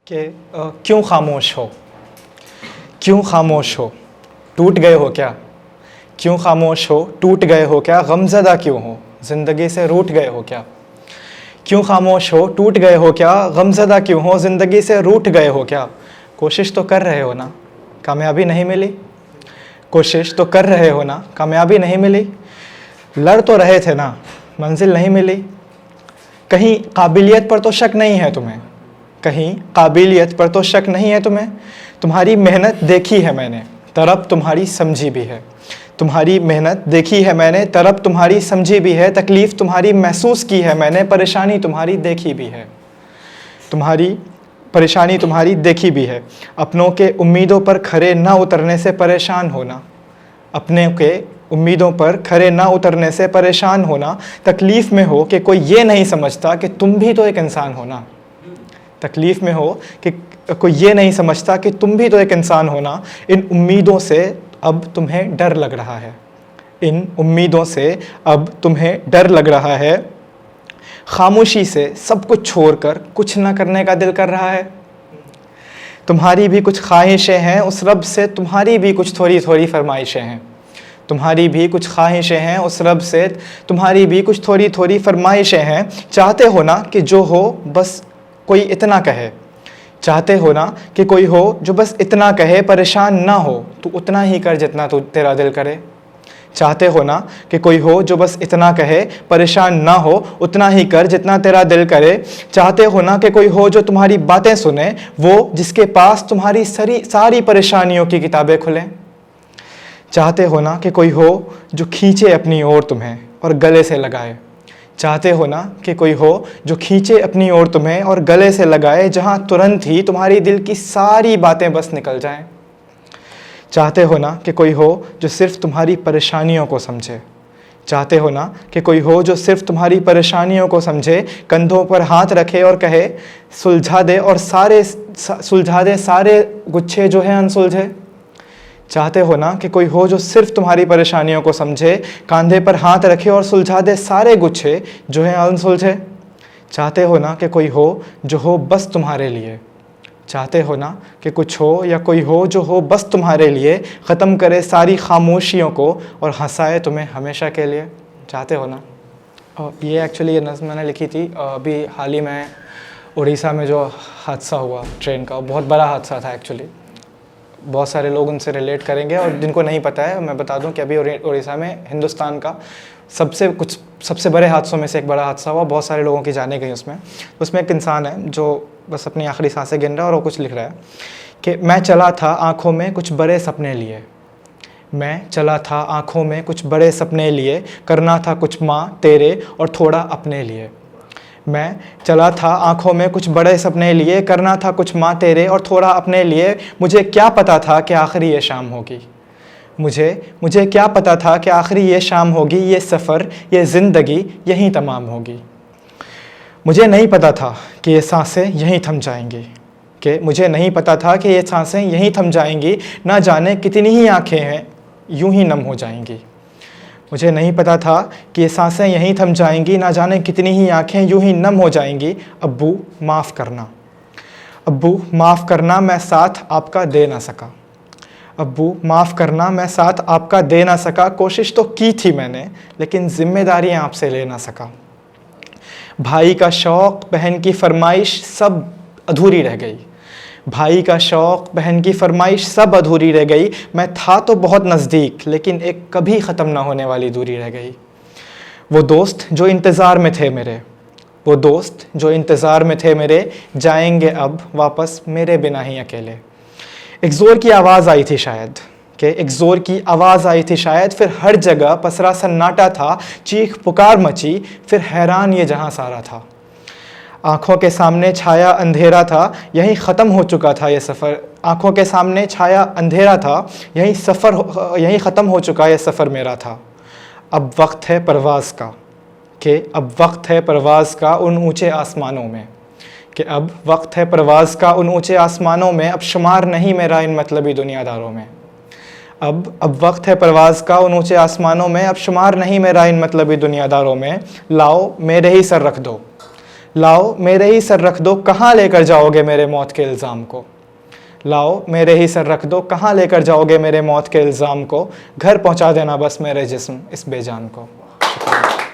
कि क्यों खामोश हो, क्यों खामोश हो, टूट गए हो क्या, क्यों खामोश हो, टूट गए हो क्या, गमज़दा क्यों हो, ज़िंदगी से रूठ गए हो क्या। क्यों खामोश हो, टूट गए हो क्या, गमज़दा क्यों हो, ज़िंदगी से रूठ गए हो क्या। कोशिश तो कर रहे हो ना, कामयाबी नहीं मिली। कोशिश तो कर रहे हो ना, कामयाबी नहीं मिली। लड़ तो रहे थे ना, मंजिल नहीं मिली। कहीं काबिलियत पर तो शक नहीं है तुम्हें, कहीं काबिलियत पर तो शक नहीं है तुम्हें। तुम्हारी मेहनत देखी है मैंने, तरफ तुम्हारी समझी भी है। तुम्हारी मेहनत देखी है मैंने, तरफ तुम्हारी समझी भी है। तकलीफ़ तुम्हारी महसूस की है मैंने, परेशानी तुम्हारी देखी भी है। तुम्हारी परेशानी तुम्हारी देखी भी है। अपनों के उम्मीदों पर खरे ना उतरने से परेशान होना, अपने के उम्मीदों पर खरे ना उतरने से परेशान होना। तकलीफ़ में हो कि कोई ये नहीं समझता कि तुम भी तो एक इंसान हो ना। तकलीफ़ में हो कि कोई ये नहीं समझता कि तुम भी तो एक इंसान हो ना। इन उम्मीदों से अब तुम्हें डर लग रहा है, इन उम्मीदों से अब तुम्हें डर लग रहा है। खामोशी से सब कुछ छोड़कर कुछ ना करने का दिल कर रहा है। तुम्हारी भी कुछ ख्वाहिशें हैं उस रब से, तुम्हारी भी कुछ थोड़ी थोड़ी फरमाइशें हैं। तुम्हारी भी कुछ ख्वाहिशें हैं उस रब से, तुम्हारी भी कुछ थोड़ी थोड़ी फरमाइशें हैं। चाहते हो ना कि जो हो बस कोई इतना कहे, चाहते हो ना कि कोई हो जो बस इतना कहे। परेशान ना हो तू उतना ही कर जितना तू तेरा दिल करे। चाहते हो ना कि कोई हो जो बस इतना कहे, परेशान ना हो उतना ही कर जितना तेरा दिल करे। चाहते हो ना कि कोई हो जो तुम्हारी बातें सुने, वो जिसके पास तुम्हारी सारी परेशानियों की किताबें खुलें। चाहते हो ना कि कोई हो जो खींचे अपनी ओर तुम्हें और गले से लगाए। चाहते हो ना कि कोई हो जो खींचे अपनी ओर तुम्हें और गले से लगाए, जहाँ तुरंत ही तुम्हारी दिल की सारी बातें बस निकल जाएं। चाहते हो ना कि कोई हो जो सिर्फ तुम्हारी परेशानियों को समझे। चाहते हो ना कि कोई हो जो सिर्फ तुम्हारी परेशानियों को समझे, कंधों पर हाथ रखे और कहे सुलझा दे, और सुलझा दे सारे गुच्छे जो हैं अनसुलझे। चाहते हो ना कि कोई हो जो सिर्फ तुम्हारी परेशानियों को समझे, कंधे पर हाथ रखे और सुलझा दे सारे गुच्छे जो हैं अनसुलझे। चाहते हो ना कि कोई हो जो हो बस तुम्हारे लिए। चाहते हो ना कि कुछ हो या कोई हो जो हो बस तुम्हारे लिए, ख़त्म करे सारी खामोशियों को और हंसाए तुम्हें हमेशा के लिए। चाहते हो ना। और ये एक्चुअली ये नज़्म मैंने लिखी थी अभी हाल ही में उड़ीसा में जो हादसा हुआ ट्रेन का, बहुत बड़ा हादसा था एक्चुअली। बहुत सारे लोग उनसे रिलेट करेंगे, और जिनको नहीं पता है मैं बता दूं कि अभी उड़ीसा में हिंदुस्तान का सबसे बड़े हादसों में से एक बड़ा हादसा हुआ। बहुत सारे लोगों की जाने गई उसमें एक इंसान है जो बस अपनी आखिरी सांसें गिन रहा है और वो कुछ लिख रहा है कि मैं चला था आँखों में कुछ बड़े सपने लिए। मैं चला था आँखों में कुछ बड़े सपने लिए, करना था कुछ माँ तेरे और थोड़ा अपने लिए। मैं चला था आँखों में कुछ बड़े सपने लिए, करना था कुछ माँ तेरे और थोड़ा अपने लिए। मुझे क्या पता था कि आखिरी ये शाम होगी, मुझे क्या पता था कि आखिरी ये शाम होगी, ये सफ़र ये ज़िंदगी यहीं तमाम होगी। मुझे नहीं पता था कि ये सांसें यहीं थम जाएंगी, कि मुझे नहीं पता था कि ये सांसें यहीं थम जाएंगी। ना जाने कितनी ही आँखें हैं यूं ही नम हो जाएंगी। मुझे नहीं पता था कि ये सांसें यहीं थम जाएंगी, ना जाने कितनी ही आँखें यूं ही नम हो जाएंगी। अब्बू माफ़ करना, अब्बू माफ़ करना मैं साथ आपका दे ना सका। अब्बू माफ़ करना मैं साथ आपका दे ना सका। कोशिश तो की थी मैंने लेकिन ज़िम्मेदारियाँ आपसे ले ना सका। भाई का शौक़ बहन की फरमाइश सब अधूरी रह गई। भाई का शौक़ बहन की फरमाइश सब अधूरी रह गई। मैं था तो बहुत नज़दीक लेकिन एक कभी ख़त्म ना होने वाली दूरी रह गई। वो दोस्त जो इंतज़ार में थे मेरे, वो दोस्त जो इंतज़ार में थे मेरे, जाएंगे अब वापस मेरे बिना ही अकेले। एक ज़ोर की आवाज़ आई थी शायद, कि एक ज़ोर की आवाज़ आई थी शायद। फिर हर जगह पसरा सन्नाटा था, चीख पुकार मची, फिर हैरान ये जहां सारा था। आँखों के सामने छाया अंधेरा था, यहीं ख़त्म हो चुका था ये सफ़र। आँखों के सामने छाया अंधेरा था, यहीं ख़त्म हो चुका ये सफ़र मेरा था। अब वक्त है परवाज़ का, कि अब वक्त है परवाज़ का उन ऊँचे आसमानों में, कि अब वक्त है परवाज़ का उन ऊँचे आसमानों में। अब शुमार नहीं मेरा इन मतलबी दुनियादारों में। अब वक्त है परवाज़ का उन ऊँचे आसमानों में, अब शुमार नहीं मेरा इन मतलबी दुनियादारों में। लाओ मेरे ही सर रख दो, लाओ मेरे ही सर रख दो, कहाँ लेकर जाओगे मेरे मौत के इल्ज़ाम को। लाओ मेरे ही सर रख दो, कहाँ लेकर जाओगे मेरे मौत के इल्ज़ाम को। घर पहुँचा देना बस मेरे जिस्म इस बेजान को। शुक्रिया।